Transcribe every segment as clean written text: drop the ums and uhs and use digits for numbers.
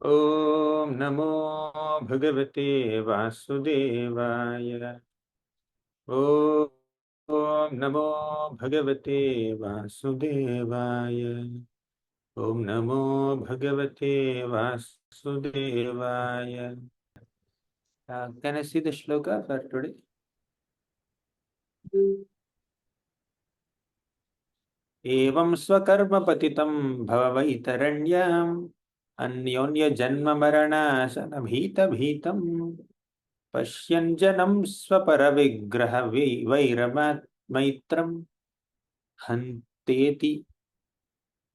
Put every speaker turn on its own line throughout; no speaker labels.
Om Namo Bhagavate Vasudevaya. Om Namo Bhagavate Vasudevaya. Om Namo Bhagavate Vasudevaya. Can I see the shloka for today? Evam swakarma patitam bhavavaitharanyam अन्योन्य जन्म मरणासन भीत भीतम पश्यञ्जनं स्वपरविग्रह वैरमैत्रं हन्तेति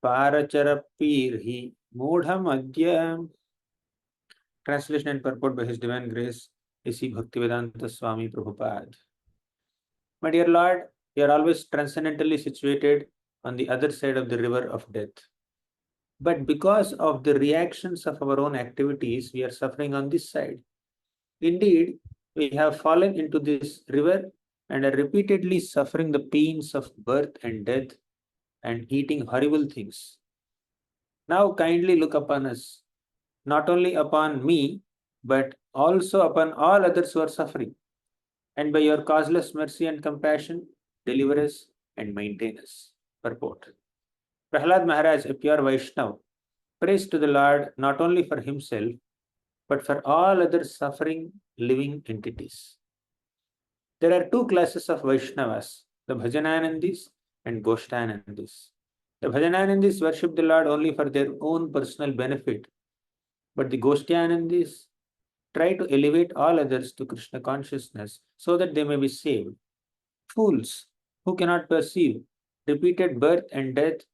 पारचरपीर्हि मूढ़मद्य. Translation and purport by His Divine Grace A.C. Bhaktivedanta Swami Prabhupada. My dear Lord, you are always transcendently situated on the other side of the river of death. But because of the reactions of our own activities, we are suffering on this side. Indeed, we have fallen into this river and are repeatedly suffering the pains of birth and death and eating horrible things. Now kindly look upon us, not only upon me, but also upon all others who are suffering, and by your causeless mercy and compassion, deliver us and maintain us. Purport. Prahlad Maharaj, a pure Vaishnav, prays to the Lord not only for himself, but for all other suffering living entities. There are two classes of Vaishnavas, the Bhajananandis and Goshtanandis. The Bhajananandis worship the Lord only for their own personal benefit, but the Goshtanandis try to elevate all others to Krishna consciousness so that they may be saved. Fools who cannot perceive repeated birth and death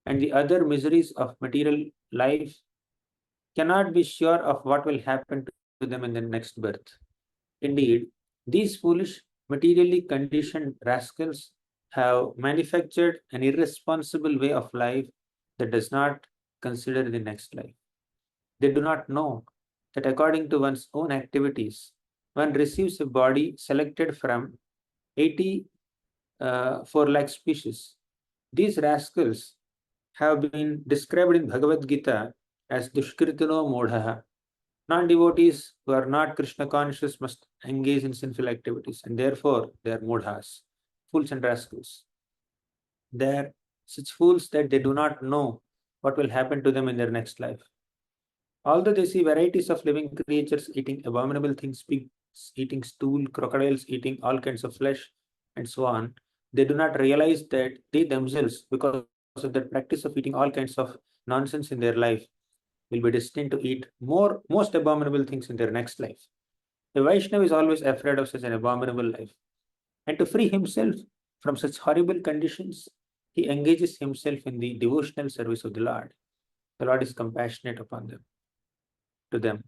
and the other miseries of material life cannot be sure of what will happen to them in the next birth. Indeed, these foolish, materially conditioned rascals have manufactured an irresponsible way of life that does not consider the next life. They do not know that according to one's own activities, one receives a body selected from 84 lakh species. These rascals have been described in Bhagavad Gita as Dushkritino Modhaha. Non-devotees who are not Krishna conscious must engage in sinful activities, and therefore they are mudhas, fools and rascals. They are such fools that they do not know what will happen to them in their next life. Although they see varieties of living creatures eating abominable things, pigs eating stool, crocodiles eating all kinds of flesh, and so on, they do not realize that they themselves, because of their practice of eating all kinds of nonsense in their life, will be destined to eat most abominable things in their next life. The Vaishnava is always afraid of such an abominable life. And to free himself from such horrible conditions, he engages himself in the devotional service of the Lord. The Lord is compassionate upon them, to them.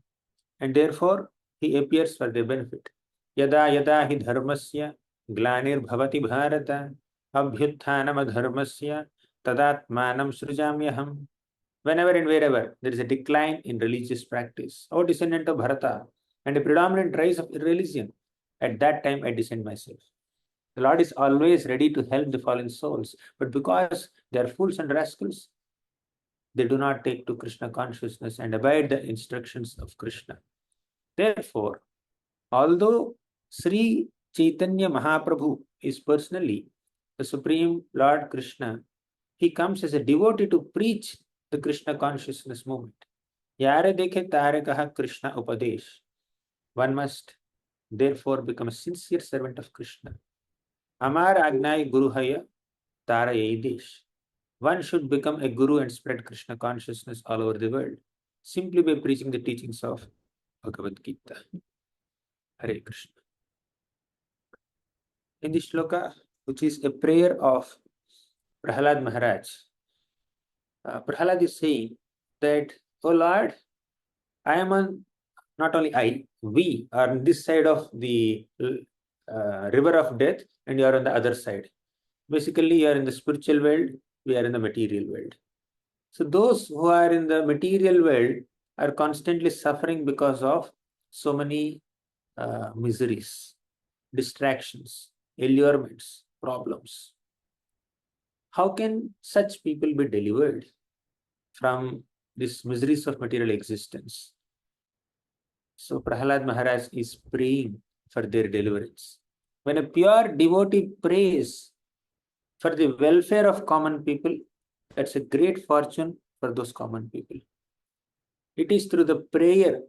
And therefore, he appears for their benefit. Yada yada hi dharmasya glanir bhavati bharata abhyutthanam adharmasya tadatmanam srijamyaham. Whenever and wherever there is a decline in religious practice, O descendant of Bharata, and a predominant rise of irreligion, at that time I descend myself. The Lord is always ready to help the fallen souls, but because they are fools and rascals, they do not take to Krishna consciousness and abide the instructions of Krishna. Therefore, although Sri Chaitanya Mahaprabhu is personally the Supreme Lord Krishna, he comes as a devotee to preach the Krishna consciousness movement. Yare dekhe tare kaha Krishna upadesh. One must therefore become a sincere servant of Krishna. Amar agnai guru haya tara desh. One should become a guru and spread Krishna consciousness all over the world simply by preaching the teachings of Bhagavad Gita. Hare Krishna. In this shloka, which is a prayer of Prahlad Maharaj, Prahlad is saying that, O Lord, I am on, not only I, we are on this side of the river of death, and you are on the other side. Basically, you are in the spiritual world, we are in the material world. So those who are in the material world are constantly suffering because of so many miseries, distractions, allurements, problems. How can such people be delivered from these miseries of material existence. So Prahlad Maharaj is praying for their deliverance. When a pure devotee prays for the welfare of common people, that's a great fortune for those common people. It is through the prayer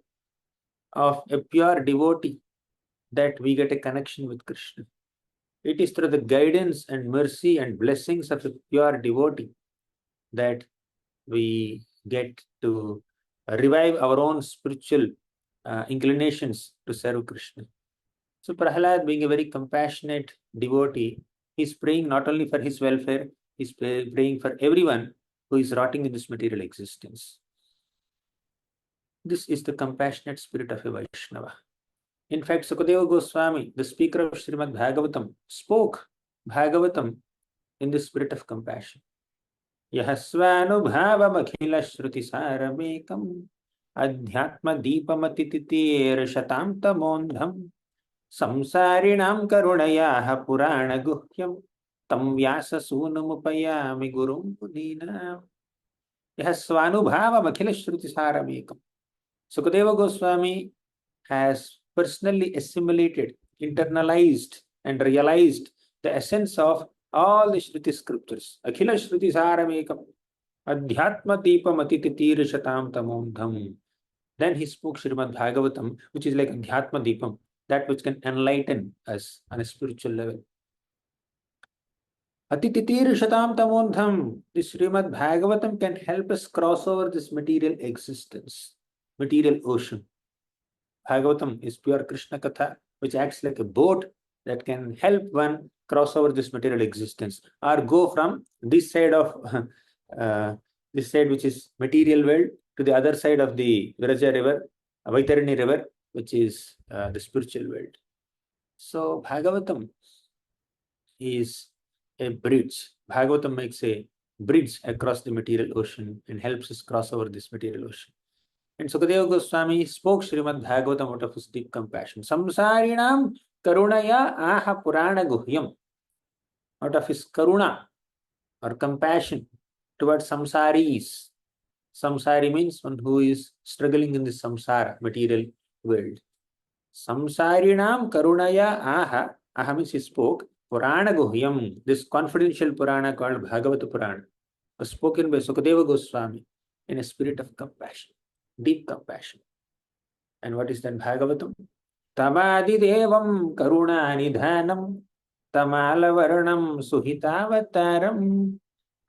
of a pure devotee that we get a connection with Krishna. It is through the guidance and mercy and blessings of a pure devotee that we get to revive our own spiritual inclinations to serve Krishna. So Prahlad, being a very compassionate devotee, is praying not only for his welfare, he's praying for everyone who is rotting in this material existence. This is the compassionate spirit of a Vaishnava. In fact, Sukadeva Goswami, the speaker of Srimad Bhagavatam, spoke Bhagavatam in the spirit of compassion. Yahasvanubhavamakhilashrutisaramekam adhyatma deepamatitirashatam tamondham samsarinam karunayaha purana guhyam tam vyasa sunamupayami gurum punina. Yahasvanubhavamakhilashrutisaramekam. Sukadeva Goswami has personally assimilated, internalized, and realized the essence of all the Shruti scriptures. Akhila Shruti Saramekam Adhyatma Deepam Atititira Shatam Tamondham. Then he spoke Srimad Bhagavatam, which is like Adhyatma Deepam, that which can enlighten us on a spiritual level. Atititira Shatam Tamondham. This Srimad Bhagavatam can help us cross over this material existence, material ocean. Bhagavatam is pure Krishna Katha, which acts like a boat that can help one cross over this material existence or go from this side of this side, which is material world, to the other side of the Viraja river, Vaitarani river, which is the spiritual world. So Bhagavatam is a bridge. Bhagavatam makes a bridge across the material ocean and helps us cross over this material ocean. And Sukadeva Goswami spoke Srimad Bhagavatam out of his deep compassion. Samsarinam karunaya aha purana guhyam. Out of his karuna or compassion towards samsaris. Samsari means one who is struggling in this samsara, material world. Samsarinam karunaya aha. Aha means he spoke. Purana guhyam. This confidential Purana called Bhagavata Purana was spoken by Sukadeva Goswami in a spirit of compassion. Deep compassion. And what is that Bhagavatam? Tamadidevam karunanidhanam tamalavarnam suhitavataram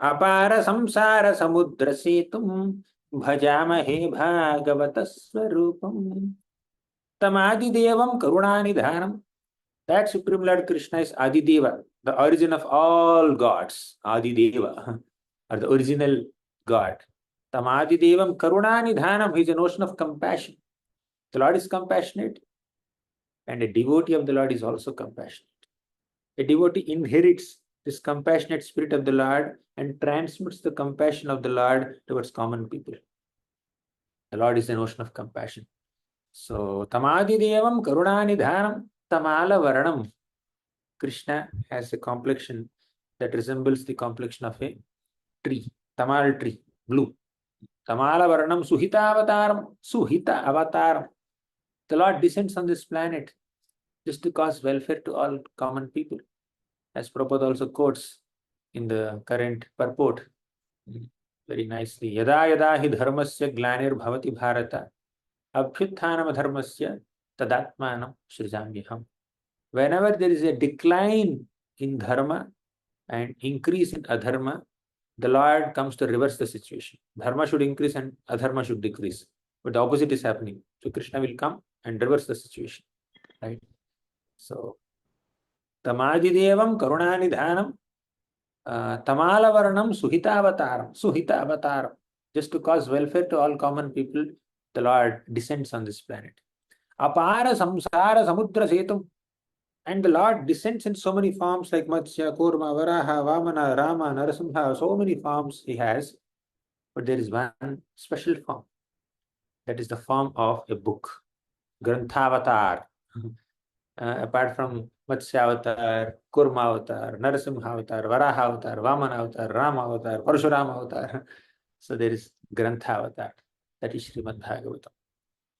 apara samsara samudra setum bhajamahe bhagavata swarupam. Tamadidevam karunanidhanam. That Supreme Lord Krishna is Adideva, the origin of all gods. Adideva, or the original God. Tamadidevam karunanidhanam. He is a notion of compassion. The Lord is compassionate, and a devotee of the Lord is also compassionate. A devotee inherits this compassionate spirit of the Lord and transmits the compassion of the Lord towards common people. The Lord is a notion of compassion. So, Tamadidevam karunanidhanam tamala varanam. Krishna has a complexion that resembles the complexion of a tree, tamal tree, blue. Tamala varanam suhita avataram, suhita avataram. The Lord descends on this planet just to cause welfare to all common people. As Prabhupada also quotes in the current purport very nicely. Yada yada hi dharmasya glanir bhavati bharata abhyutthanam dharmasya tadatmanam srijamyaham. Whenever there is a decline in dharma and increase in adharma, the Lord comes to reverse the situation. Dharma should increase and adharma should decrease. But the opposite is happening. So Krishna will come and reverse the situation. Right? So, Tamadidevam karunanidhanam tamalavarnam suhita avataram. Just to cause welfare to all common people, the Lord descends on this planet. Apara samsara samudra setum. And the Lord descends in so many forms like Matsya, Kurma, Varaha, Vamana, Rama, Narasimha. So many forms he has. But there is one special form. That is the form of a book. Grantavatar. Apart from Matsya avatar, Kurma avatar, Narasimha avatar, Varaha avatar, Vamana avatar, Rama avatar, Parashurama avatar. So there is Grantha avatar. That is Srimad Bhagavatam.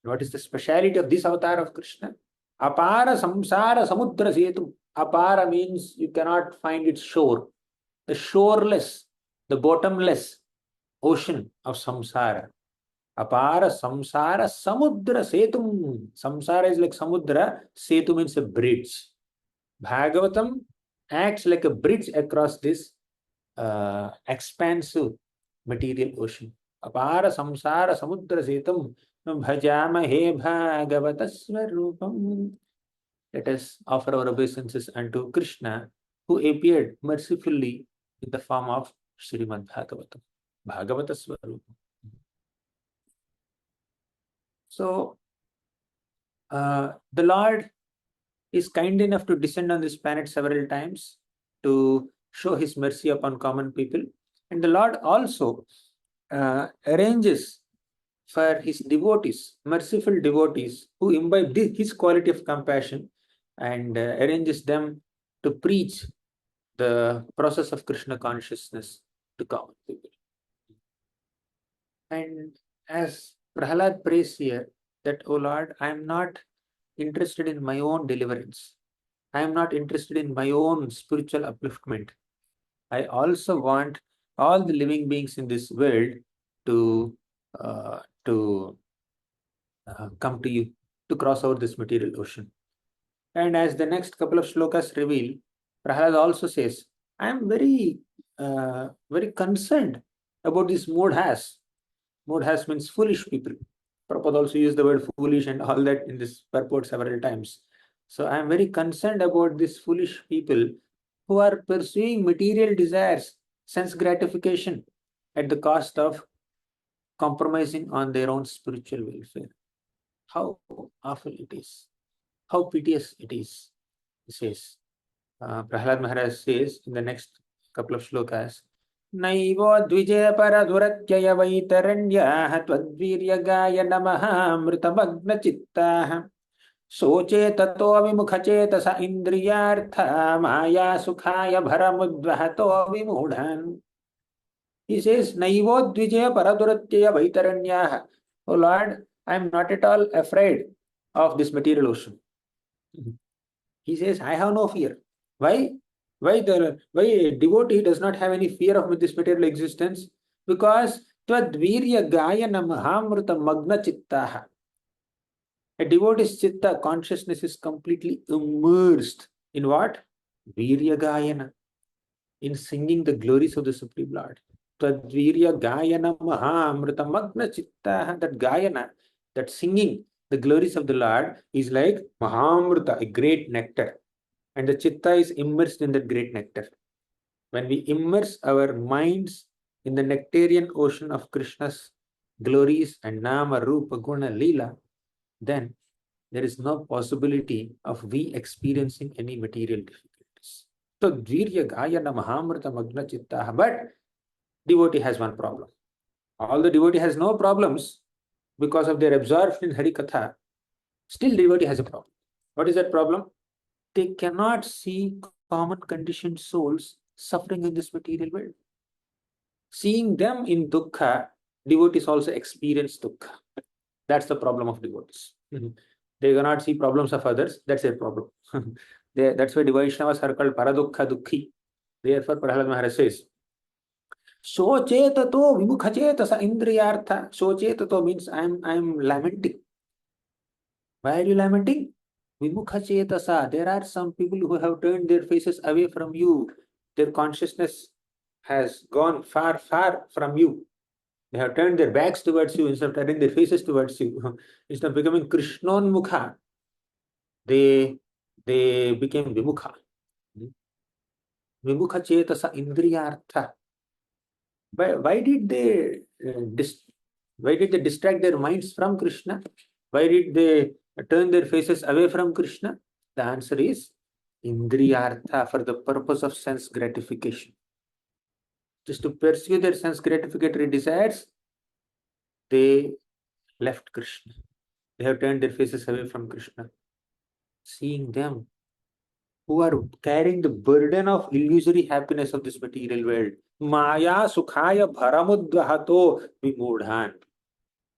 What is the speciality of this avatar of Krishna? Apara samsara samudra setu. Apara means you cannot find its shore. The shoreless, the bottomless ocean of samsara. Apara samsara samudra setum. Samsara is like samudra. Setu means a bridge. Bhagavatam acts like a bridge across this expansive material ocean. Apara samsara samudra setum bhajamahe bhagavata swarupam. Let us offer our obeisances unto Krishna, who appeared mercifully in the form of Srimad Bhagavatam. Bhagavata swarupam. So, the Lord is kind enough to descend on this planet several times to show his mercy upon common people. And the Lord also arranges for his devotees, merciful devotees, who imbibe his quality of compassion, and arranges them to preach the process of Krishna consciousness to common people. And as Prahlad prays here, that, O Lord, I am not interested in my own deliverance. I am not interested in my own spiritual upliftment. I also want all the living beings in this world to uh, to come to you, to cross over this material ocean. And as the next couple of shlokas reveal, Prahlad also says, I am very concerned about these mudhas. Mudhas means foolish people. Prabhupada also used the word foolish and all that in this purport several times. So I am very concerned about these foolish people who are pursuing material desires, sense gratification, at the cost of compromising on their own spiritual welfare. How awful it is. How piteous it is. He says, Prahlad Maharaj says in the next couple of shlokas, Naivo dvijaya paradhuratyaya vaitaranyah tvadvirya namaha mritamagna chittaha soche tato vimukha indriyartha maya sukhaya bharamudvahato vimudhan. He says, Naivo dvijaya paradhuratyaya vaitaranyah. Oh Lord, I am not at all afraid of this material ocean. He says, I have no fear. Why? Why a devotee does not have any fear of this material existence? Because twadvirya gayana mahamrita magna chittaha. A devotee's chitta consciousness is completely immersed in what? Virya gayana. In singing the glories of the Supreme Lord. Tadvirya gayana mahamrita magna chittaha. That gayana, that singing the glories of the Lord is like mahamrita, a great nectar. And the chitta is immersed in that great nectar. When we immerse our minds in the nectarian ocean of Krishna's glories and nama, rupa, guna, lila, then there is no possibility of we experiencing any material difficulties. So, dvirya gayana mahamrita magna chittaha. But devotee has one problem. All the devotee has no problems because of their absorption in Harikatha. Still, devotee has a problem. What is that problem? They cannot see common conditioned souls suffering in this material world. Seeing them in dukkha, devotees also experience dukkha. That's the problem of devotees. They cannot see problems of others. That's their problem. That's why the Vaishnavas are called paradukha dukhi. Therefore, Prahlad Maharaj says, Sochetato vimukachetasa indriyartha. Sochetato means I'm lamenting. Why are you lamenting? Vimukachetasa. There are some people who have turned their faces away from you. Their consciousness has gone far, far from you. They have turned their backs towards you instead of turning their faces towards you. Instead of becoming Krishnonmukha, they became Vimukha. Vimukha chetasa indriyartha. Why did they distract their minds from Krishna? Why did they turn their faces away from Krishna? The answer is indriyartha, for the purpose of sense gratification. Just to pursue their sense gratificatory desires, they left Krishna. They have turned their faces away from Krishna. Seeing them who are carrying the burden of illusory happiness of this material world, Maya sukhaya bharamudvahato vimudhan.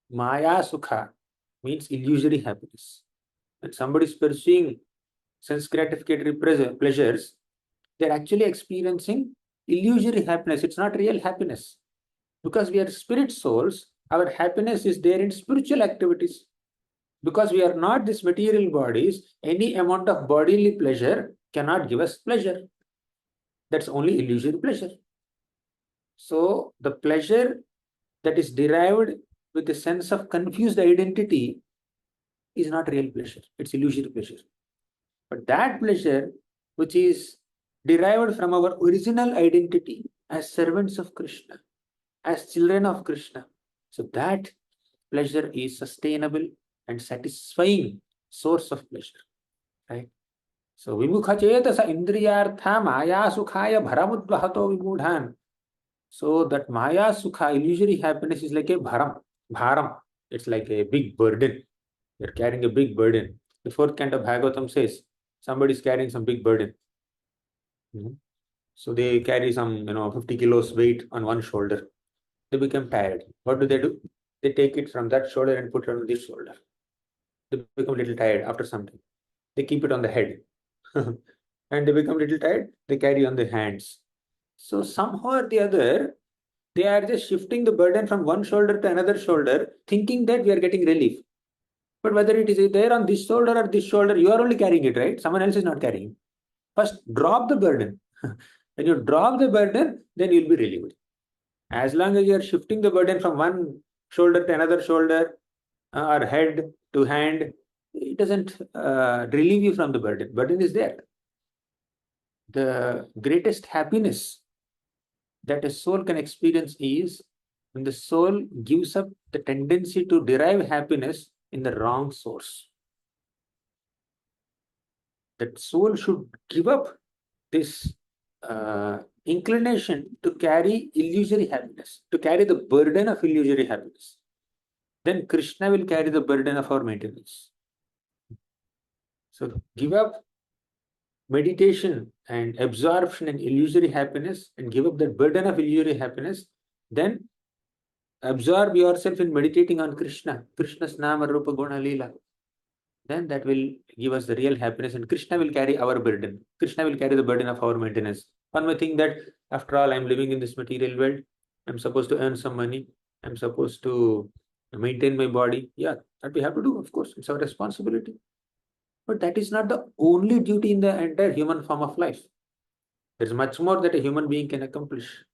Maya sukha means illusory happiness. When somebody is pursuing sense gratificatory pleasures, they're actually experiencing illusory happiness. It's not real happiness. Because we are spirit souls, our happiness is there in spiritual activities. Because we are not these material bodies, any amount of bodily pleasure cannot give us pleasure. That's only illusory pleasure. So, the pleasure that is derived with a sense of confused identity is not real pleasure, it's illusory pleasure. But that pleasure, which is derived from our original identity as servants of Krishna, as children of Krishna, so that pleasure is sustainable and satisfying source of pleasure, right? So vimukha chetasa indriyartha maya sukhaya bharamudvahato vimudhan. So that maya sukha, illusory happiness, is like a bharam. It's like a big burden. You're carrying a big burden. The fourth canto of Bhagavatam says somebody is carrying some big burden. Mhm. So they carry some, 50 kilos weight on one shoulder. They become tired. What do? They take it from that shoulder and put it on this shoulder. They become a little tired after some time. They keep it on the head. And they become a little tired. They carry on the hands. So somehow or the other, they are just shifting the burden from one shoulder to another shoulder, thinking that we are getting relief. But whether it is there on this shoulder or this shoulder, you are only carrying it, right? Someone else is not carrying. First, drop the burden. When you drop the burden, then you'll be relieved. As long as you are shifting the burden from one shoulder to another shoulder, or head to hand, it doesn't relieve you from the burden. Burden is there. The greatest happiness that a soul can experience is when the soul gives up the tendency to derive happiness in the wrong source. That soul should give up this inclination to carry illusory happiness, to carry the burden of illusory happiness. Then Krishna will carry the burden of our maintenance. So give up meditation and absorption in illusory happiness and give up that burden of illusory happiness, then absorb yourself in meditating on Krishna, Krishna's Nama Rupa Guna Leela. Then that will give us the real happiness, and Krishna will carry our burden. Krishna will carry the burden of our maintenance. One may think that after all, I'm living in this material world, I'm supposed to earn some money, I'm supposed to maintain my body. Yeah, that we have to do, of course, it's our responsibility. But that is not the only duty in the entire human form of life. There's much more that a human being can accomplish.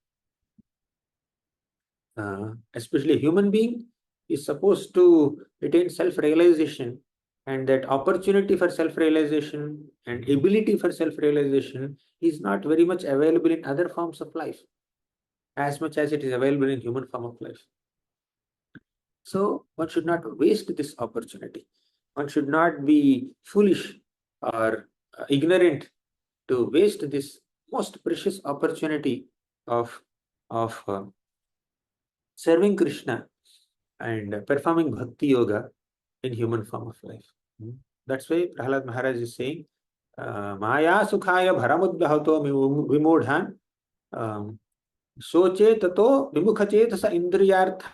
Especially a human being is supposed to attain self-realization, and that opportunity for self-realization and ability for self-realization is not very much available in other forms of life as much as it is available in human form of life. So one should not waste this opportunity. One should not be foolish or ignorant to waste this most precious opportunity of of serving Krishna and performing bhakti yoga in human form of life. That's why Prahlad Maharaj is saying, Maya sukhaya bharamudbhato vimodhan soche tato vimukhache sa indriyartha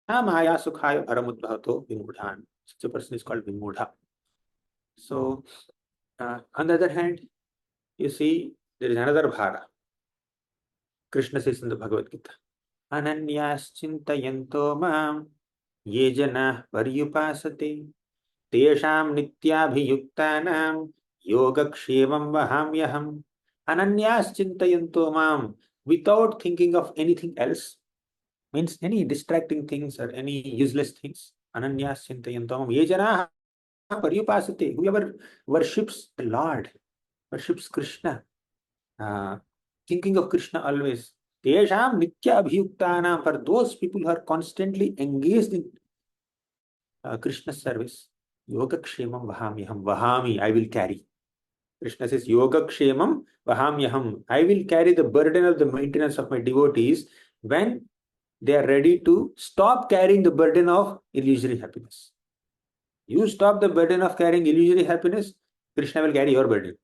maya sukhaya bharamudbhato vimodhan. Such a person is called vimodha. So, on the other hand, you see, there is another bhara. Krishna says in the Bhagavad Gita, Ananyaschintayanto mam ye jana paryupasate तेषां नित्याभियुक्तानां योगक्षेमं वहाम्यहम् ananyas chintayanto mam without thinking of anything else, means any distracting things or any useless things. Ananyas chintayanto mam ye janaah paryupasate, whoever worships the Lord, worships Krishna, uh, thinking of Krishna always. Tesham nitya abhiyuktanam, for those people who are constantly engaged in Krishna service. Yogakshemam vahamyaham. Vahami, I will carry. Krishna says, Yogakshemam vahamyaham. I will carry the burden of the maintenance of my devotees when they are ready to stop carrying the burden of illusory happiness. You stop the burden of carrying illusory happiness, Krishna will carry your burden.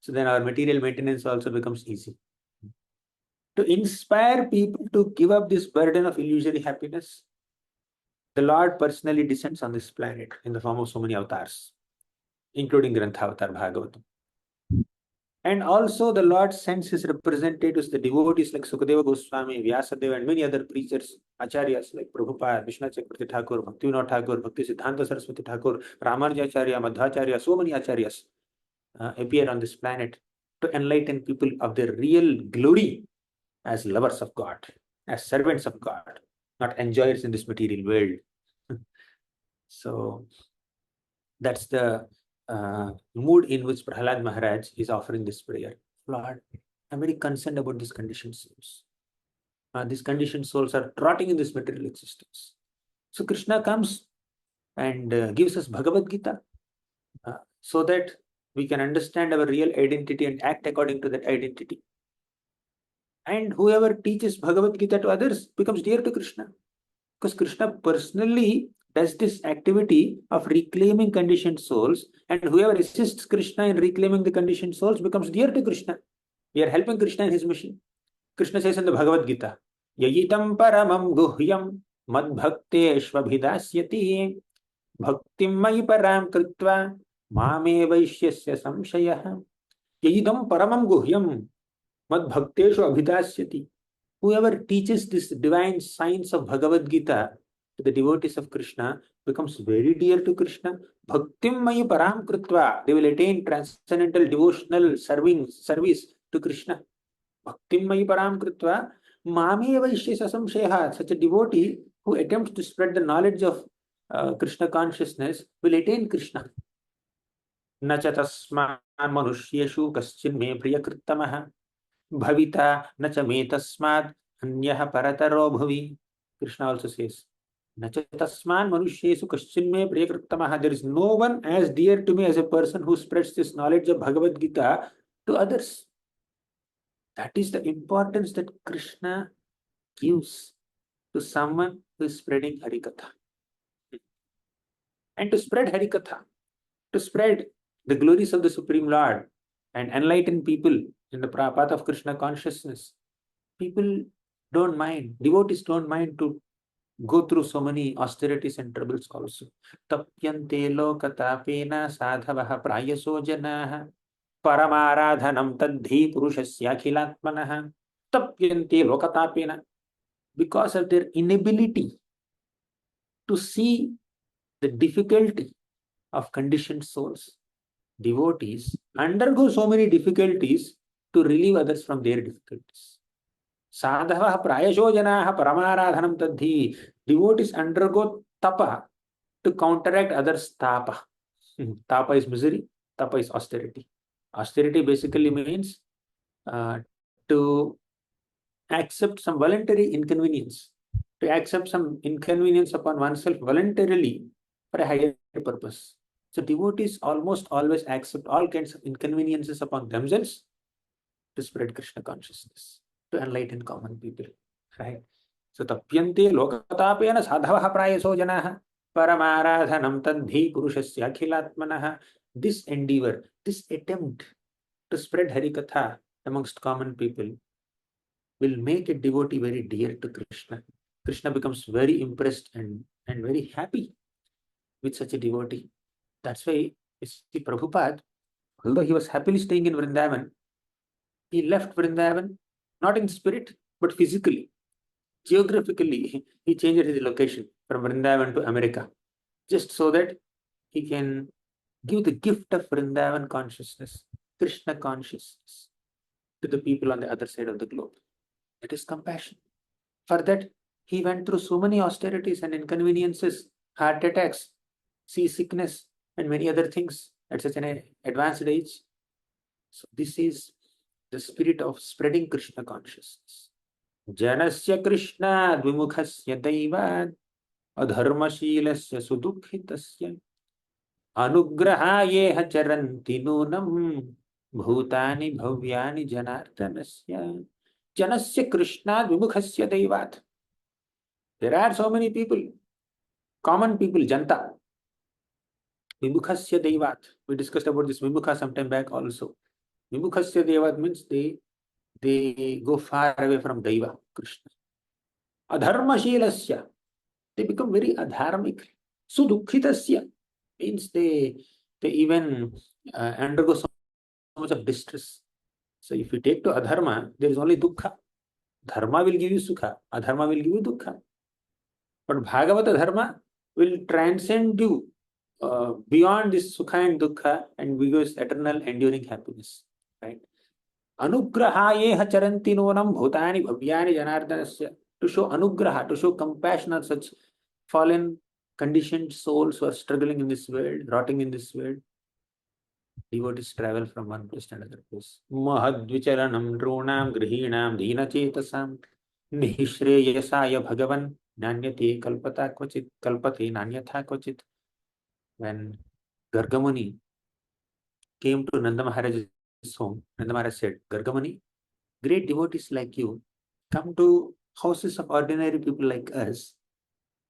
So then our material maintenance also becomes easy. To inspire people to give up this burden of illusory happiness, the Lord personally descends on this planet in the form of so many avatars, including Grantha Bhagavatam. And also the Lord sends his representatives, the devotees like Sukadeva Goswami, Vyasadeva, and many other preachers, acharyas like Prabhupada, Vishnu Chakravarti Thakur, Bhaktivinoda Thakur, Bhakti Siddhanta Saraswati Thakur, Ramanujacharya, Madhvacharya, so many acharyas appear on this planet to enlighten people of their real glory as lovers of God, as servants of God, not enjoyers in this material world. So that's the mood in which Prahlad Maharaj is offering this prayer. Lord, I'm very concerned about these conditioned souls. These conditioned souls are trotting in this material existence. So Krishna comes and gives us Bhagavad Gita so that we can understand our real identity and act according to that identity. And whoever teaches Bhagavad Gita to others becomes dear to Krishna. Because Krishna personally does this activity of reclaiming conditioned souls, and whoever assists Krishna in reclaiming the conditioned souls becomes dear to Krishna. We are helping Krishna in his mission. Krishna says in the Bhagavad Gita, Yayitam paramam guhyam madbhakteshvabhidasyati bhaktim mayi param kritva mame vaishyasya samshayah. Yayidam paramam guhyam madbhakteshu abhidasyati. Whoever teaches this divine science of Bhagavad Gita to the devotees of Krishna becomes very dear to Krishna. Bhaktim mayi param kritva. They will attain transcendental devotional service to Krishna. Bhaktim mayi param kritva. Mame vaishyasa samsheha. Such a devotee who attempts to spread the knowledge of Krishna consciousness will attain Krishna. न च तस्मान् मनुष्येषु कश्चिन् मे प्रियकृत्तमः Bhavita nacha me tasmad anyah parataro bhavi. Krishna also says, Nacha tasman manushyesu kaschin me priyakrittamaha. There is no one as dear to me as a person who spreads this knowledge of Bhagavad Gita to others. That is the importance that Krishna gives to someone who is spreading Harikatha. And to spread Harikatha, to spread the glories of the Supreme Lord and enlighten people in the path of Krishna consciousness, people don't mind, devotees don't mind to go through so many austerities and troubles also. Tapyante lokatapena sadhavaha prayaso janaha paramaradhanam tadhi purushasya akhilatmanaha. Tapyante lokatapena. Because of their inability to see the difficulty of conditioned souls, devotees undergo so many difficulties to relieve others from their difficulties. Sadhava prayasho janaha paramaradhanam tadhi. Devotees undergo tapa to counteract others' tapa. Tapa is misery, tapa is austerity. Austerity basically means to accept some voluntary inconvenience, to accept some inconvenience upon oneself voluntarily for a higher purpose. So devotees almost always accept all kinds of inconveniences upon themselves to spread Krishna consciousness, to enlighten common people. Right? So tapyante lokatapena sadhavaha prayaso janaha paramaradhanam tadhi purushasya akhilatmanaha. This endeavor, this attempt to spread Harikatha amongst common people will make a devotee very dear to Krishna. Krishna becomes very impressed and very happy with such a devotee. That's why you see Prabhupada, although he was happily staying in Vrindavan, he left Vrindavan not in spirit but physically. Geographically, he changed his location from Vrindavan to America just so that he can give the gift of Vrindavan consciousness, Krishna consciousness to the people on the other side of the globe. It is compassion. For that, he went through so many austerities and inconveniences, heart attacks, seasickness, and many other things at such an advanced age. So this is the spirit of spreading Krishna consciousness. Janasya Krishna dvimukhasya daivad adharmashilasya sudukhitasya anugrahayeha charanti nunam bhutani bhavyani janartanasya. Janasya Krishna dvimukhasya daivat. There are so many people, common people, janta. Vimukhasya daivat. We discussed about this vimukha sometime back also. Vimukhasya devat means they they go far away from Daiva, Krishna. Adharmashilasya, they become very adharmic. Sudukhitasya means they even undergo so much of distress. So if you take to adharma, there is only dukkha. Dharma will give you sukha, adharma will give you dukkha. But Bhagavata dharma will transcend you beyond this sukha and dukkha and give us eternal enduring happiness. Right? Anugrahayeha charanti nonam bhutani bhavyani janardanasya. To show anugraha, to show compassion on such fallen, conditioned souls who are struggling in this world, rotting in this world. Devotees travel from one place to another place. Mahadvicharanam drunam grihinam dhenachetasam nishreyasaya bhagavan nanyate kalpata kvachit kalpate nanyatha kvachit. When Gargamuni came to Nanda Maharaj's home, Nanda Maharaj said, Gargamuni, great devotees like you come to houses of ordinary people like us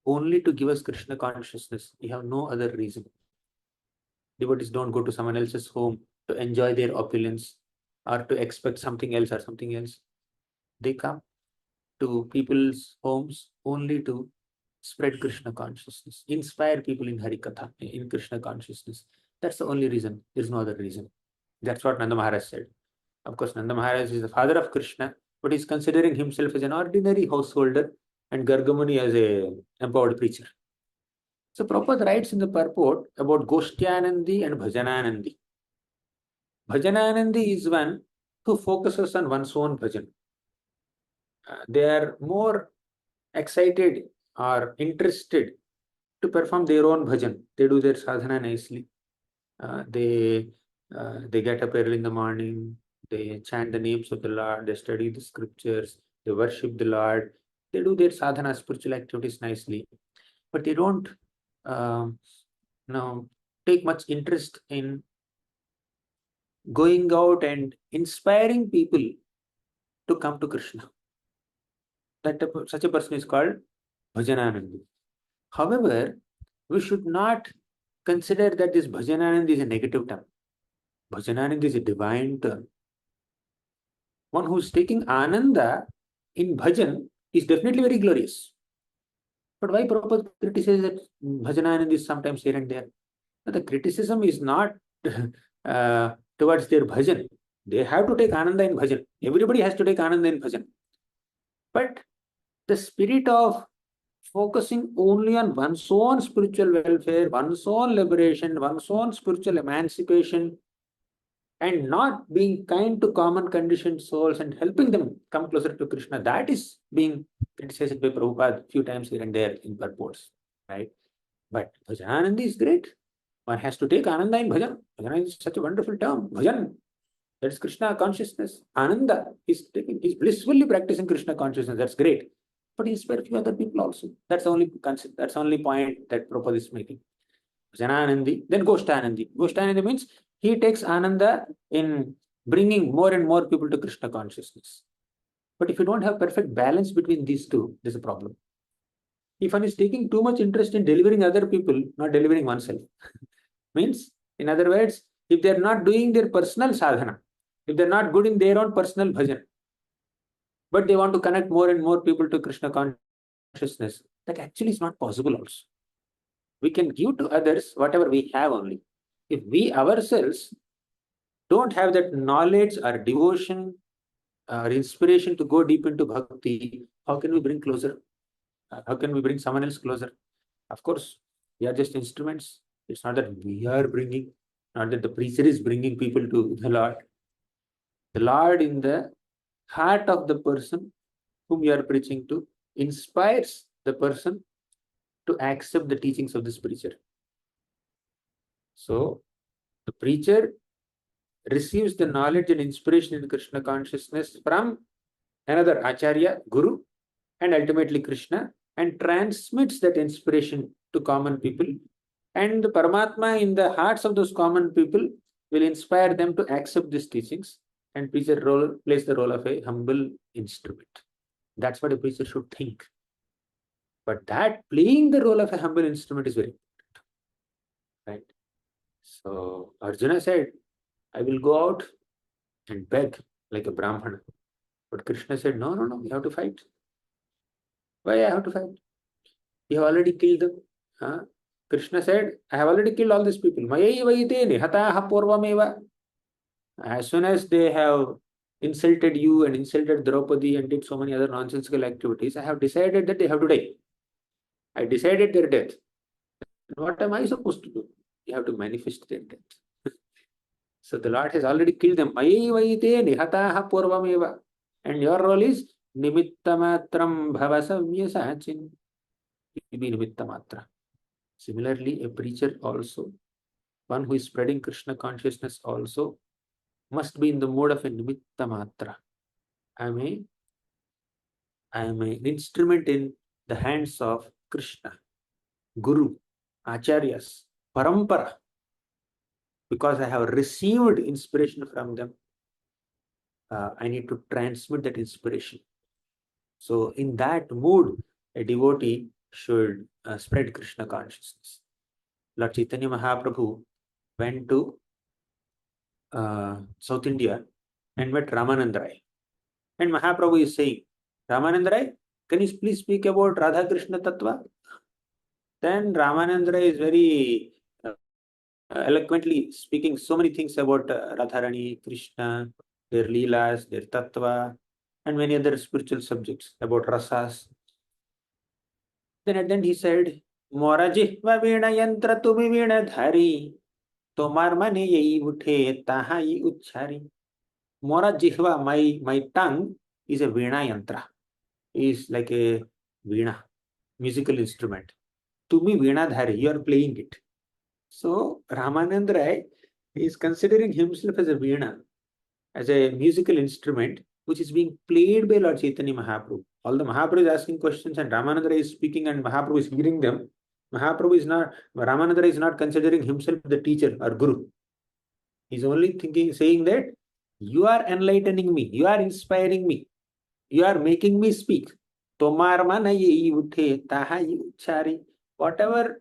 only to give us Krishna consciousness. We have no other reason. Devotees don't go to someone else's home to enjoy their opulence or to expect something else or something else. They come to people's homes only to spread Krishna consciousness, inspire people in Harikatha, in Krishna consciousness. That's the only reason. There's no other reason. That's what Nanda Maharaj said. Of course, Nanda Maharaj is the father of Krishna, but he's considering himself as an ordinary householder and Gargamuni as a empowered preacher. So Prabhupada writes in the purport about Goshtyanandi and Bhajananandi. Bhajananandi is one who focuses on one's own bhajan. They are more excited or interested to perform their own bhajan. They do their sadhana nicely. They get up early in the morning. They chant the names of the Lord. They study the scriptures. They worship the Lord. They do their sadhana spiritual activities nicely, but they don't um, take much interest in going out and inspiring people to come to Krishna. Such a person is called Bhajananandi. However, we should not consider that this Bhajananandi is a negative term. Bhajananandi is a divine term. One who is taking Ananda in Bhajan is definitely very glorious. But why Prabhupada criticizes that Bhajananandi is sometimes here and there? The criticism is not towards their bhajan. They have to take Ananda in bhajan. Everybody has to take Ananda in bhajan. But the spirit of focusing only on one's own spiritual welfare, one's own liberation, one's own spiritual emancipation, and not being kind to common conditioned souls and helping them come closer to Krishna, that is being criticized by Prabhupada a few times here and there in purports. Right? But Bhajananandi is great. One has to take Ananda in bhajan. Bhajan is such a wonderful term. Bhajan. That is Krishna consciousness. Ananda is blissfully practicing Krishna consciousness. That's great. But inspire few other people also. That's the only concept. That's the only point that Prabhupada is making. Jananandi, then Goshtanandi. Goshtanandi means he takes Ananda in bringing more and more people to Krishna consciousness. But if you don't have perfect balance between these two, there's a problem. If one is taking too much interest in delivering other people, not delivering oneself, means, in other words, if they are not doing their personal sadhana, if they're not good in their own personal bhajan, but they want to connect more and more people to Krishna consciousness, that actually is not possible also. We can give to others whatever we have only. If we ourselves don't have that knowledge or devotion or inspiration to go deep into bhakti, how can we bring closer? How can we bring someone else closer? Of course, we are just instruments. It's not that we are bringing, not that the preacher is bringing people to the Lord. The Lord in the heart of the person whom you are preaching to inspires the person to accept the teachings of this preacher. So, the preacher receives the knowledge and inspiration in Krishna consciousness from another Acharya, Guru, and ultimately Krishna, and transmits that inspiration to common people. And the Paramatma in the hearts of those common people will inspire them to accept these teachings, and preacher plays the role of a humble instrument. That's what a preacher should think. But that playing the role of a humble instrument is very important. Right? So Arjuna said, I will go out and beg like a Brahmana. But Krishna said, no, no, no, you have to fight. Why I have to fight? You have already killed them. Huh? Krishna said, I have already killed all these people. Mayaiva ite nihataha purvameva. As soon as they have insulted you and insulted Draupadi and did so many other nonsensical activities, I have decided that they have to die. I decided their death. What am I supposed to do? You have to manifest their death. So the Lord has already killed them. Mayaivaite nihataha purvameva. And your role is nimittamatram bhavasavya be nimitta. Similarly, a preacher also, one who is spreading Krishna consciousness also, must be in the mode of a nimitta matra. I am an instrument in the hands of Krishna, Guru, Acharyas, Parampara, because I have received inspiration from them. I need to transmit that inspiration. So, in that mood, a devotee should spread Krishna consciousness. Lord Chaitanya Mahaprabhu went to South India and met Ramananda Rai. And Mahaprabhu is saying, Ramananda Rai, can you please speak about Radha Krishna Tattva? Then Ramananda Rai is very eloquently speaking so many things about Radharani, Krishna, their Leelas, their Tattva, and many other spiritual subjects about Rasas. Then at the end he said, Mora jihva veena yantra tumi veena dhari, tomar mane yei uthe taha yi uchhari. Mora jihva, my tongue is a veena yantra, is like a veena, musical instrument. Tumi veena dhari, you are playing it. So Ramananda Rai is considering himself as a veena, as a musical instrument which is being played by Lord Chaitanya Mahaprabhu. All the Mahaprabhu is asking questions and Ramananda Rai is speaking and Mahaprabhu is hearing them. Ramananda Rai is not considering himself the teacher or guru. He's only thinking, saying that you are enlightening me, you are inspiring me, you are making me speak. Tomar mana ye uthe taha ye uchari. Whatever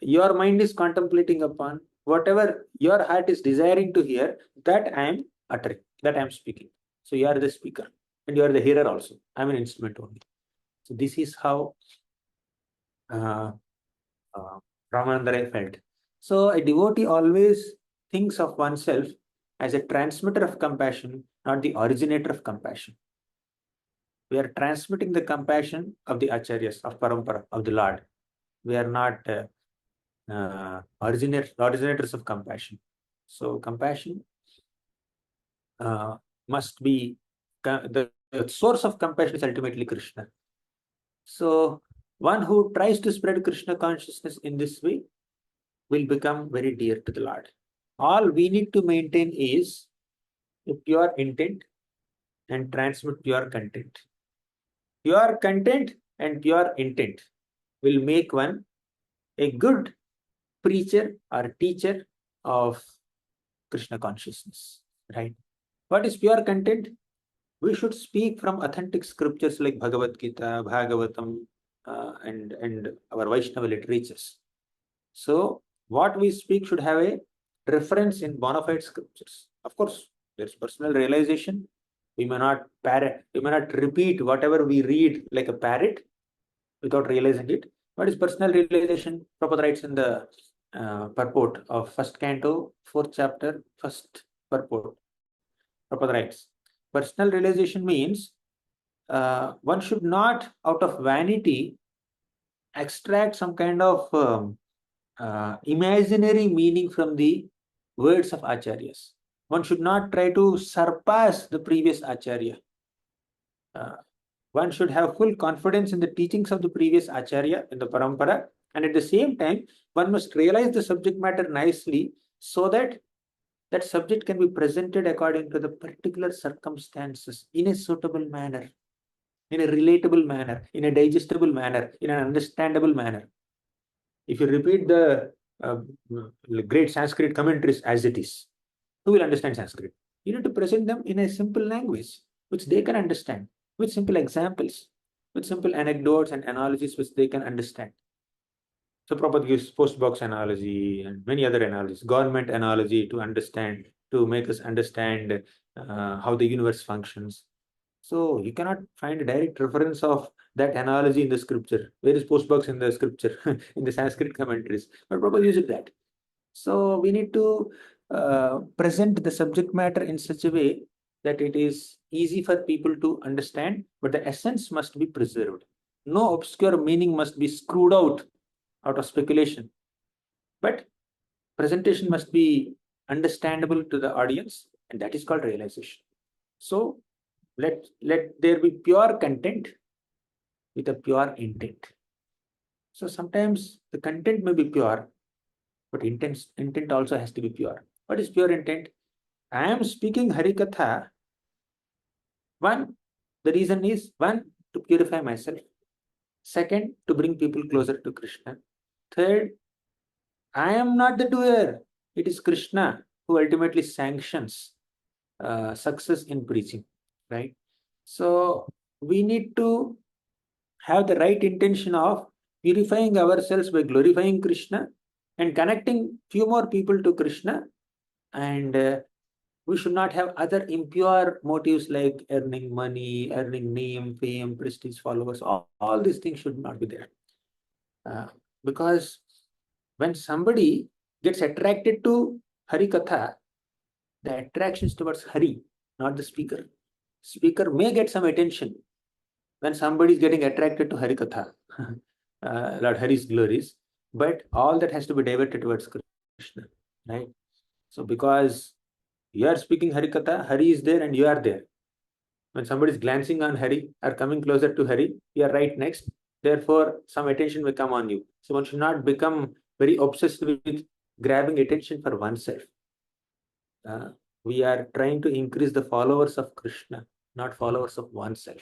your mind is contemplating upon, whatever your heart is desiring to hear, that I am uttering, that I am speaking. So you are the speaker and you are the hearer also. I am an instrument only. So this is how uh, Ramananda Rai felt. So a devotee always thinks of oneself as a transmitter of compassion, not the originator of compassion. We are transmitting the compassion of the acharyas, of parampara, of the Lord. We are not originators of compassion. So compassion must be, the source of compassion is ultimately Krishna. So one who tries to spread Krishna consciousness in this way will become very dear to the Lord. All we need to maintain is a pure intent and transmit pure content. Pure content and pure intent will make one a good preacher or teacher of Krishna consciousness, right? What is pure content? We should speak from authentic scriptures like Bhagavad Gita, Bhagavatam, and our Vaishnava literatures. So, what we speak should have a reference in bona fide scriptures. Of course, there's personal realization. We may not repeat whatever we read like a parrot without realizing it. What is personal realization? Prabhupada writes in the purport of first canto, fourth chapter, first purport. Prabhupada writes, personal realization means one should not, out of vanity, extract some kind of imaginary meaning from the words of acharyas. One should not try to surpass the previous acharya. One should have full confidence in the teachings of the previous acharya in the parampara, and at the same time, one must realize the subject matter nicely so that that subject can be presented according to the particular circumstances in a suitable manner, in a relatable manner, in a digestible manner, in an understandable manner. If you repeat the great Sanskrit commentaries as it is, who will understand Sanskrit? You need to present them in a simple language which they can understand, with simple examples, with simple anecdotes and analogies which they can understand. So Prabhupada gives post box analogy and many other analogies, government analogy to understand, to make us understand how the universe functions. So you cannot find a direct reference of that analogy in the scripture. Where is postbox in the scripture? In the Sanskrit commentaries. But Prabhupada used that. So we need to present the subject matter in such a way that it is easy for people to understand, but the essence must be preserved. No obscure meaning must be screwed out of speculation. But presentation must be understandable to the audience, and that is called realization. So let there be pure content with a pure intent. So sometimes the content may be pure, but intent also has to be pure. What is pure intent? I am speaking Harikatha. One, the reason is one, to purify myself. Second, to bring people closer to Krishna. Third, I am not the doer. It is Krishna who ultimately sanctions success in preaching, right? So we need to have the right intention of purifying ourselves by glorifying Krishna and connecting few more people to Krishna, and we should not have other impure motives like earning money, earning name, fame, prestige, followers. All these things should not be there. Uh, because when somebody gets attracted to Hari Katha, the attraction is towards Hari, not the speaker. Speaker may get some attention when somebody is getting attracted to Hari Katha, Lord Hari's glories, but all that has to be diverted towards Krishna, right? So because you are speaking Harikatha, Hari is there and you are there. When somebody is glancing on Hari or coming closer to Hari, you are right next. Therefore, some attention will come on you. So one should not become very obsessed with grabbing attention for oneself. Uh, we are trying to increase the followers of Krishna, not followers of oneself.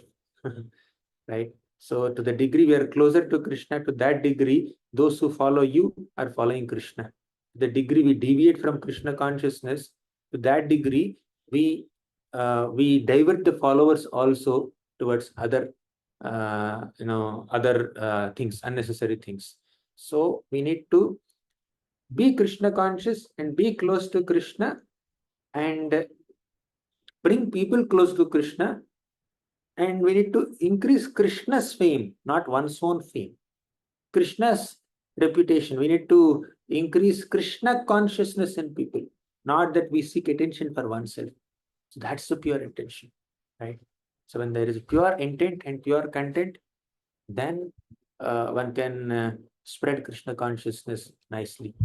Right? So to the degree we are closer to Krishna, to that degree, those who follow you are following Krishna. The degree we deviate from Krishna consciousness, to that degree we divert the followers also towards other other things, unnecessary things. So we need to be Krishna conscious and be close to Krishna and bring people close to Krishna, and we need to increase Krishna's fame, not one's own fame. Krishna's reputation. We need to increase Krishna consciousness in people, not that we seek attention for oneself. So that's the pure intention, right? So when there is pure intent and pure content, then one can spread Krishna consciousness nicely.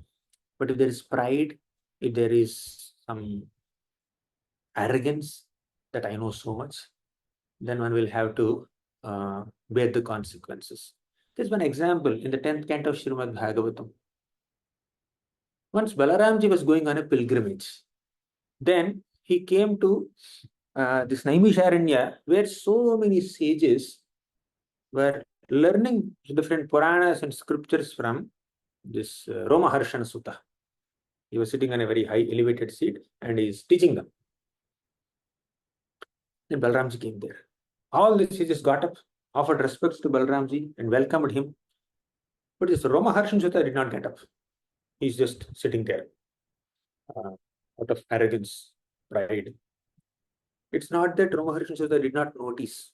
But if there is pride, if there is some arrogance that I know so much, then one will have to bear the consequences. There's one example in the 10th canto of Srimad Bhagavatam. Once Balaramji was going on a pilgrimage. Then he came to this Naimisharanya, where so many sages were learning different Puranas and scriptures from this Romaharshan Sutta. He was sitting on a very high elevated seat and he is teaching them. Then Balaramji came there. All the sages got up, offered respects to Balaramji and welcomed him. But this Romaharshan Sutta did not get up. He's just sitting there out of arrogance, pride. It's not that Romaharshan Sutta did not notice.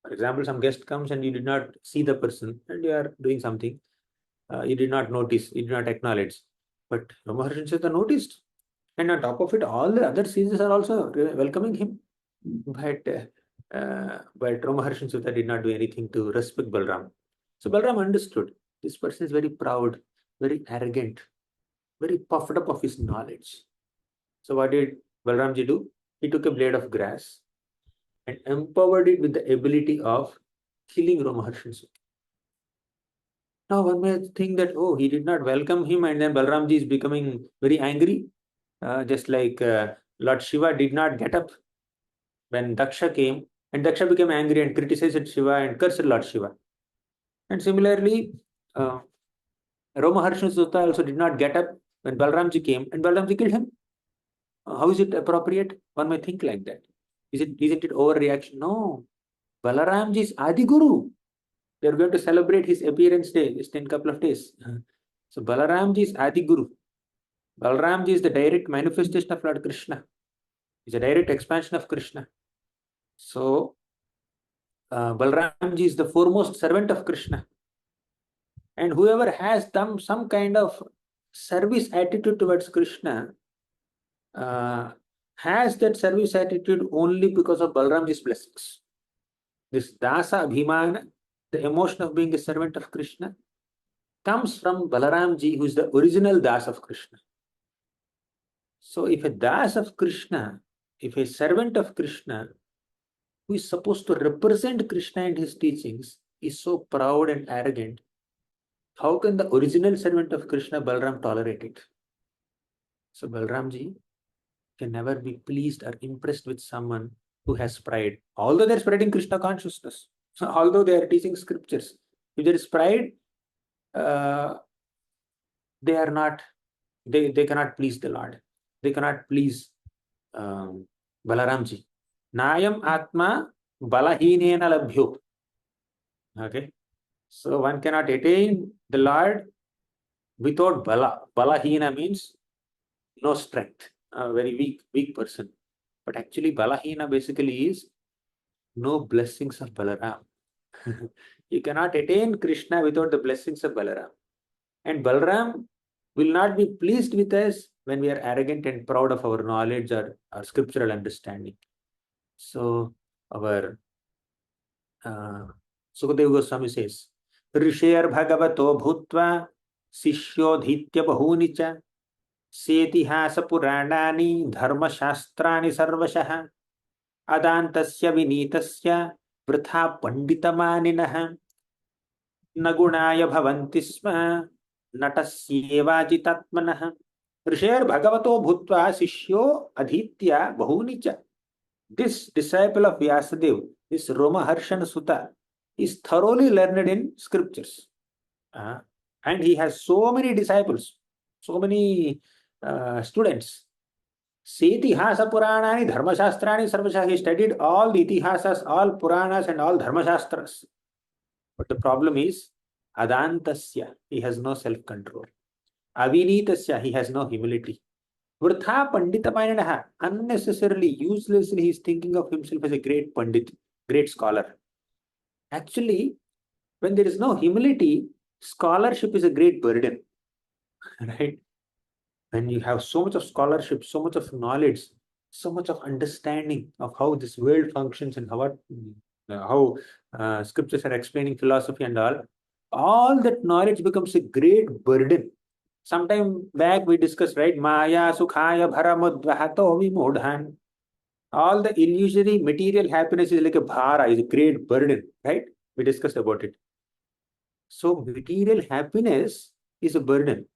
For example, some guest comes and you did not see the person and you are doing something. You did not notice, you did not acknowledge. But Romaharshan Sutta noticed. And on top of it, all the other sages are also welcoming him. But Romaharshan Sutta did not do anything to respect Balram. So Balram understood this person is very proud, very arrogant, very puffed up of his knowledge. So what did Balramji do? He took a blade of grass and empowered it with the ability of killing Romaharshan Sutta. Now one may think that, oh, he did not welcome him and then Balramji is becoming very angry. Just like Lord Shiva did not get up when Daksha came, and Daksha became angry and criticized Shiva and cursed Lord Shiva. And similarly, Romaharshan Sutta also did not get up when Balramji came and Balramji killed him. How is it appropriate? One may think like that. Isn't it overreaction? No. Balaramji is Adi Guru. They are going to celebrate his appearance day just in a couple of days. So Balaramji is Adi Guru. Balramji is the direct manifestation of Lord Krishna. It's a direct expansion of Krishna. So, Balramji is the foremost servant of Krishna. And whoever has some kind of service attitude towards Krishna uh, has that service attitude only because of Balramji's blessings. This Dasa Abhimana, the emotion of being a servant of Krishna, comes from Balaramji, who is the original Das of Krishna. So, if a Das of Krishna, if a servant of Krishna, who is supposed to represent Krishna and his teachings, is so proud and arrogant, how can the original servant of Krishna, Balram, tolerate it? So, Balramji can never be pleased or impressed with someone who has pride, although they're spreading Krishna consciousness, although they are teaching scriptures. If there is pride, uh, they are not, they cannot please the Lord. They cannot please Balaramji. Nayam Atma Balahinena Labhyo. Okay. So one cannot attain the Lord without Bala. Balahina means no strength, a very weak person. But actually, Balahina basically is no blessings of Balaram. You cannot attain Krishna without the blessings of Balaram. And Balaram will not be pleased with us when we are arrogant and proud of our knowledge or our scriptural understanding. So, our Sukadeva Goswami says, Risher Bhagavato Bhutva Sishyodhitya Bahunicha Setihasa Puranani Dharma Shastrani Sarvashaha Adantasya Vinitasya Vritha Panditamaninaha Nagunaya Bhavanti Sma Natasyevajitatmanah Risher Bhagavato Bhutva Sishyo Adhitya Bahunicha. This disciple of Vyasadeva, this Romaharshan Sutta, is thoroughly learned in scriptures. And he has so many disciples, so many students. Setihasa Puranani Dharmashastrani Sarvasha. He studied all the Itihasas, all Puranas, and all Dharmashastras. But the problem is, Adantasya, he has no self control. Avinitasya, he has no humility. Vritha Panditamayanaha, unnecessarily, uselessly, he is thinking of himself as a great Pandit, great scholar. Actually, when there is no humility, scholarship is a great burden, right? When you have so much of scholarship, so much of knowledge, so much of understanding of how this world functions and how scriptures are explaining philosophy and all that knowledge becomes a great burden. Sometime back we discussed, right? Maya sukhaya bharamudvahato vimodhan. All the illusory material happiness is like a bhara, is a great burden, right? We discussed about it. So material happiness is a burden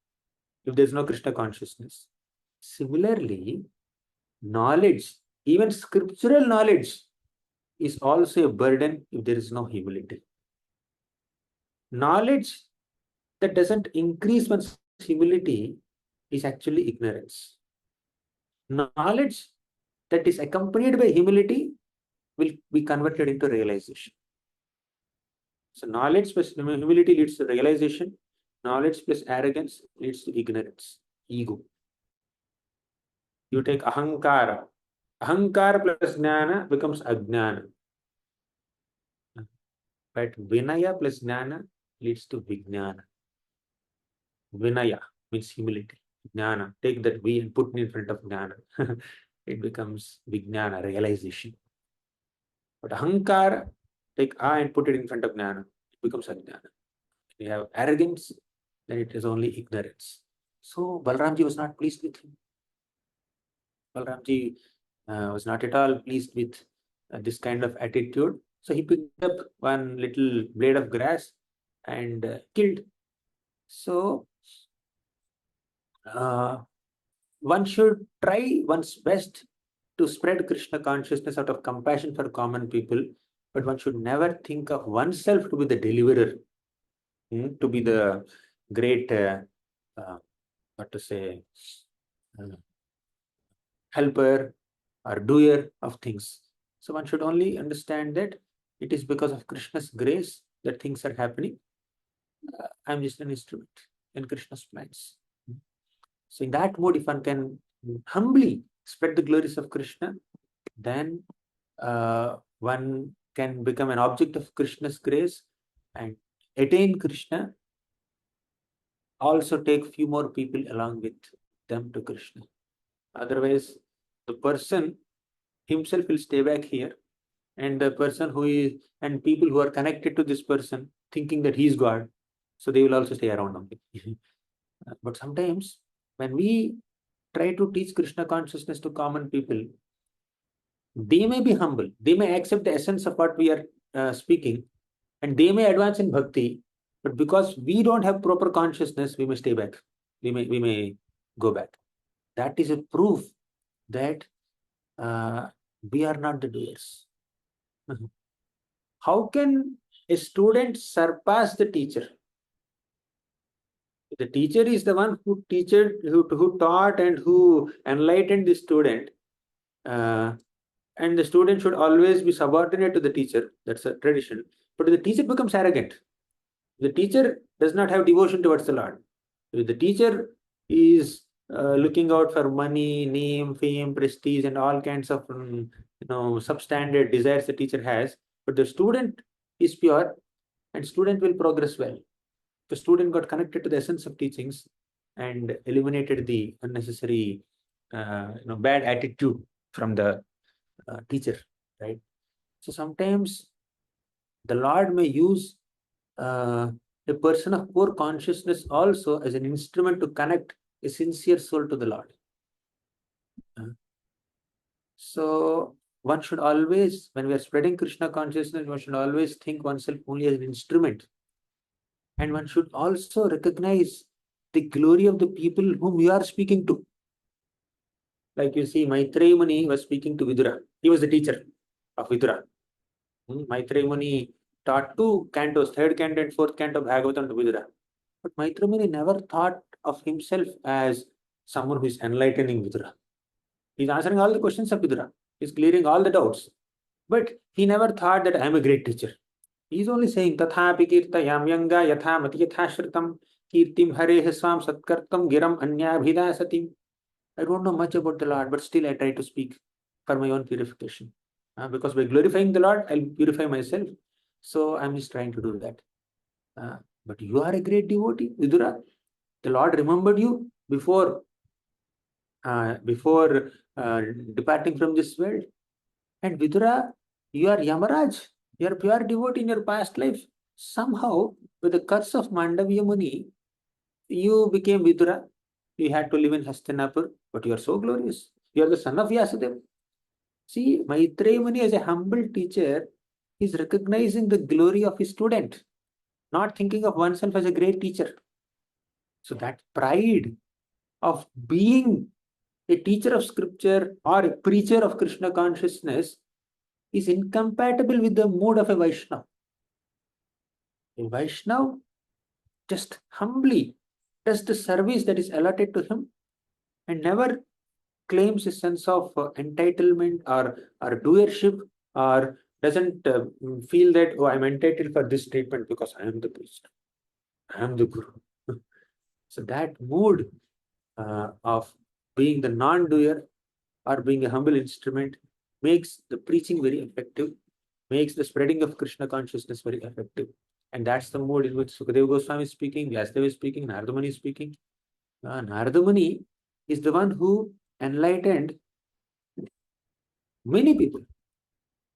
if there's no Krishna consciousness. Similarly, knowledge, even scriptural knowledge, is also a burden if there is no humility. Knowledge that doesn't increase one's humility is actually ignorance. Knowledge that is accompanied by humility will be converted into realization. So knowledge plus humility leads to realization. Knowledge plus arrogance leads to ignorance, ego. You take ahankara. Ahankara plus jnana becomes ajnana. But vinaya plus jnana leads to vijnana. Vinaya means humility. Jnana, take that V and put it in front of jnana. It becomes vijnana, realization. But ahankara, take A and put it in front of jnana. It becomes ajnana. We have arrogance, then it is only ignorance. So Balramji was not pleased with him. Balramji was not at all pleased with this kind of attitude. So he picked up one little blade of grass and killed. So one should try one's best to spread Krishna consciousness out of compassion for common people, but one should never think of oneself to be the deliverer, to be the great, what to say, helper or doer of things. So one should only understand that it is because of Krishna's grace that things are happening. I'm just an instrument in Krishna's plans. So in that mode, if one can humbly spread the glories of Krishna, then one can become an object of Krishna's grace and attain Krishna, also take few more people along with them to Krishna. Otherwise, the person himself will stay back here, and the person who is, and people who are connected to this person thinking that he is God, so they will also stay around only. But sometimes when we try to teach Krishna consciousness to common people, they may be humble, they may accept the essence of what we are speaking, and they may advance in bhakti, but because we don't have proper consciousness, we may stay back. We may go back. That is a proof that uh, we are not the doers. How can a student surpass the teacher? The teacher is the one who taught and who enlightened the student. Uh, and the student should always be subordinate to the teacher. That's a tradition. But the teacher becomes arrogant. The teacher does not have devotion towards the Lord. If the teacher is looking out for money, name, fame, prestige, and all kinds of substandard desires the teacher has, but the student is pure, and student will progress well. The student got connected to the essence of teachings and eliminated the unnecessary, bad attitude from the teacher, right? So sometimes the Lord may use a person of poor consciousness also as an instrument to connect a sincere soul to the Lord. So one should always, when we are spreading Krishna consciousness, one should always think oneself only as an instrument. And one should also recognize the glory of the people whom you are speaking to. Like you see, Maitreya Muni was speaking to Vidura. He was the teacher of Vidura. Maitreya Muni taught two cantos, third canto and fourth canto of Bhagavatam to Vidura. But Maitreya Muni never thought of himself as someone who is enlightening Vidura. He's answering all the questions of Vidura. He's clearing all the doubts. But he never thought that I am a great teacher. He's only saying, Tathapi kirtayam yanga yatha mati yatha shritam kirtim harehe swam satkartam giram anyabhida satim. I don't know much about the Lord, but still I try to speak for my own purification. Because by glorifying the Lord, I'll purify myself. So I'm just trying to do that. But you are a great devotee, Vidura. The Lord remembered you before departing from this world. And Vidura, you are Yamaraj. You are pure devotee in your past life. Somehow, with the curse of Mandavya Muni, you became Vidura. You had to live in Hastinapur, but you are so glorious. You are the son of Vyasadeva. See, Maitreya Muni, as a humble teacher, is recognizing the glory of his student, not thinking of oneself as a great teacher. So that pride of being a teacher of scripture or a preacher of Krishna consciousness is incompatible with the mood of a Vaishnava. A Vaishnava just humbly does the service that is allotted to him and never claims a sense of entitlement or doership, or doesn't feel that, oh, I'm entitled for this treatment because I am the priest, I am the guru. So that mood of being the non-doer or being a humble instrument makes the preaching very effective, makes the spreading of Krishna consciousness very effective. And that's the mode in which Sukadeva Goswami is speaking, Vyasadeva is speaking, Narada Muni is speaking. Narada Muni is the one who enlightened many people.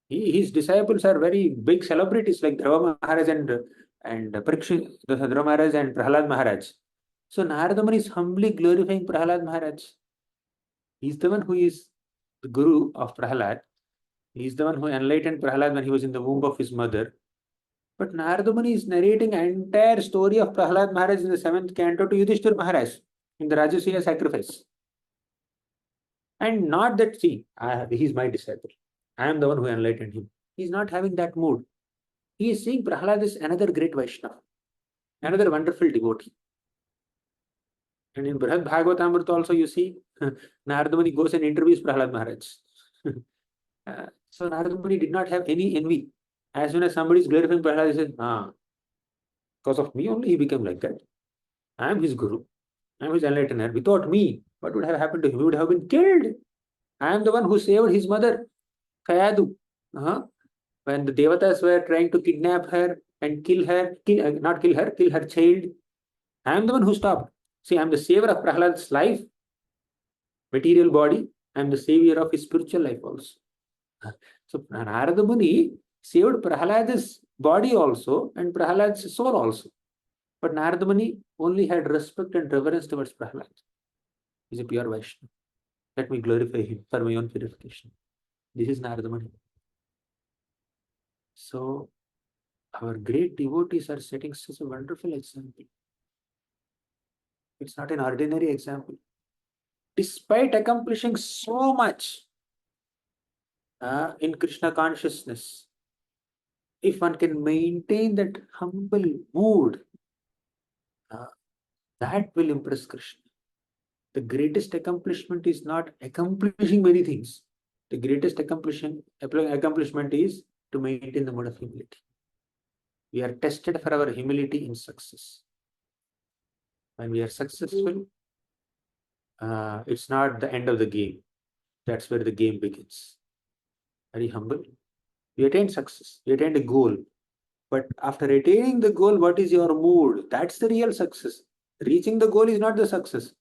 His disciples are very big celebrities like Dhruva Maharaj and Parikshit, Dhruva Maharaj and Prahlad Maharaj. So Narada Muni is humbly glorifying Prahlad Maharaj. He's the one who is the guru of Prahlad. He's the one who enlightened Prahlad when he was in the womb of his mother. But Narada Muni is narrating an entire story of Prahlad Maharaj in the 7th canto to Yudhishthir Maharaj in the Rajasuya sacrifice. And not that, see, he's my disciple. I am the one who enlightened him. He's not having that mood. He is seeing Prahlad is another great Vaishnava, another wonderful devotee. And in Brihad Bhagavatamrita also you see, Narada Muni goes and interviews Prahlad Maharaj. So Narada Muni did not have any envy. As soon as somebody is glorifying Prahlad, he says, because of me only he became like that. I am his guru. I am his enlightener. Without me, what would have happened to him? He would have been killed. I am the one who saved his mother, Kayadu. Uh-huh. When the devatas were trying to kidnap her and not kill her, kill her child, I am the one who stopped. See, I am the savior of Prahlad's life, material body. I am the savior of his spiritual life also. So Narada Muni saved Prahlad's body also and Prahlad's soul also. But Narada Muni only had respect and reverence towards Prahlad. He is a pure Vaishnava. Let me glorify him for my own purification. This is Narada Muni. So our great devotees are setting such a wonderful example. It's not an ordinary example. Despite accomplishing so much in Krishna consciousness, if one can maintain that humble mood, uh, that will impress Krishna. The greatest accomplishment is not accomplishing many things. The greatest accomplishment is to maintain the mode of humility. We are tested for our humility in success. When we are successful, it's not the end of the game. That's where the game begins. Very humble. We attained success. We attained a goal. But after attaining the goal, what is your mood? That's the real success. Reaching the goal is not the success.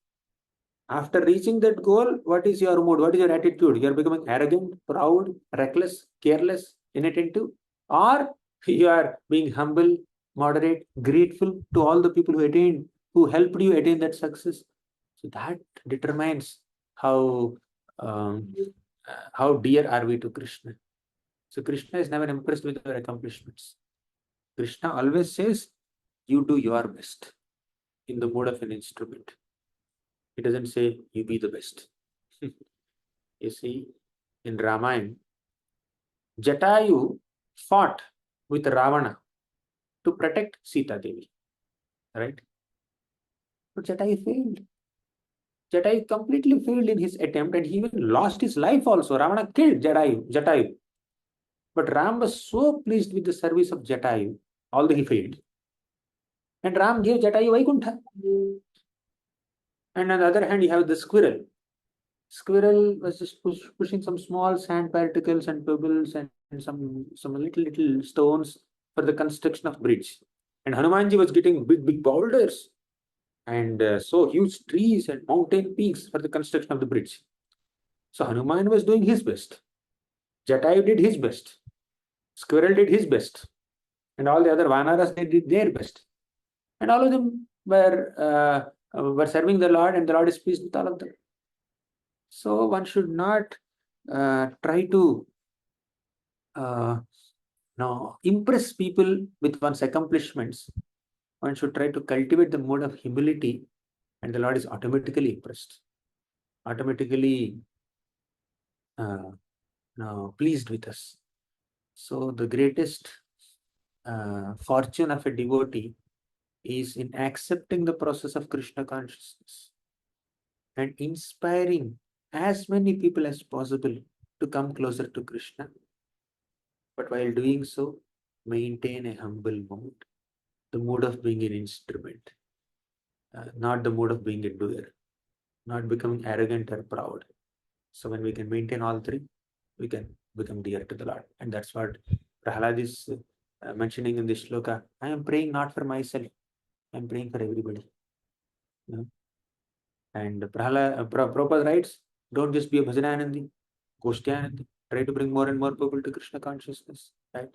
After reaching that goal, what is your mood? What is your attitude? You are becoming arrogant, proud, reckless, careless, inattentive, or you are being humble, moderate, grateful to all the people who helped you attain that success. So that determines um, how dear are we to Krishna. So Krishna is never impressed with our accomplishments. Krishna always says, "You do your best," in the mode of an instrument. He doesn't say, "You be the best." You see, in Ramayana, Jatayu fought with Ravana to protect Sita Devi, right? But Jatayu failed. Jatayu completely failed in his attempt and he even lost his life also. Ravana killed Jatayu. But Ram was so pleased with the service of Jatayu, although he failed. And Ram gave Jatayu Vaikuntha. And on the other hand, you have the squirrel. Squirrel was just pushing some small sand particles and pebbles and some little stones for the construction of bridge. And Hanumanji was getting big boulders and so huge trees and mountain peaks for the construction of the bridge. So Hanuman was doing his best. Jatayu did his best. Squirrel did his best. And all the other Vanaras, they did their best. And all of them were serving the Lord and the Lord is pleased with all of them. So one should not try to impress people with one's accomplishments. One should try to cultivate the mode of humility, and the Lord is automatically impressed, automatically pleased with us. So the greatest fortune of a devotee is in accepting the process of Krishna consciousness and inspiring as many people as possible to come closer to Krishna. But while doing so, maintain a humble mood, the mood of being an instrument, not the mood of being a doer, not becoming arrogant or proud. So when we can maintain all three, we can become dear to the Lord. And that's what Prahlad is mentioning in this shloka. I am praying not for myself, I am praying for everybody. You know? And Prabhupada writes, don't just be a Bhajananandi, Goshtyanandi. Try to bring more and more people to Krishna consciousness. Right?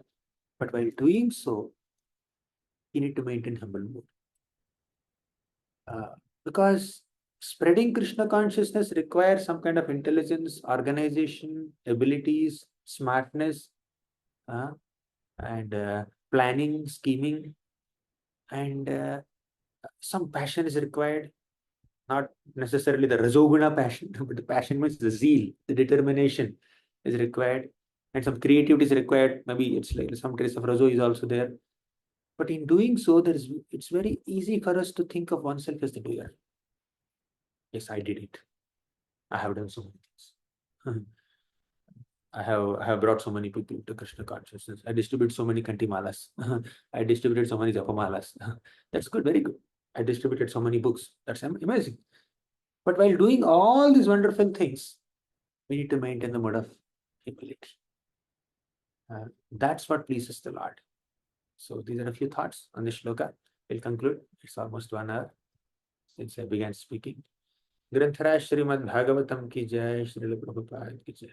But while doing so, you need to maintain humble mood. Because spreading Krishna consciousness requires some kind of intelligence, organization, abilities, smartness, and planning, scheming, and some passion is required. Not necessarily the Rajoguna passion, but the passion means the zeal, the determination is required, and some creativity is required. Maybe it's like some trace of Rajo is also there. But in doing so, it's very easy for us to think of oneself as the doer. Yes, I did it. I have done so many things. I have brought so many people to Krishna consciousness. I distribute so many kanti malas. I distributed so many japa malas. That's good, very good. I distributed so many books. That's amazing. But while doing all these wonderful things, we need to maintain the mode of humility. That's what pleases the Lord. So these are a few thoughts on this shloka. We'll conclude. It's almost 1 hour since I began speaking. ग्रंथराज Shrimad Bhagavatam की जय, श्रील प्रभुपाद की जय।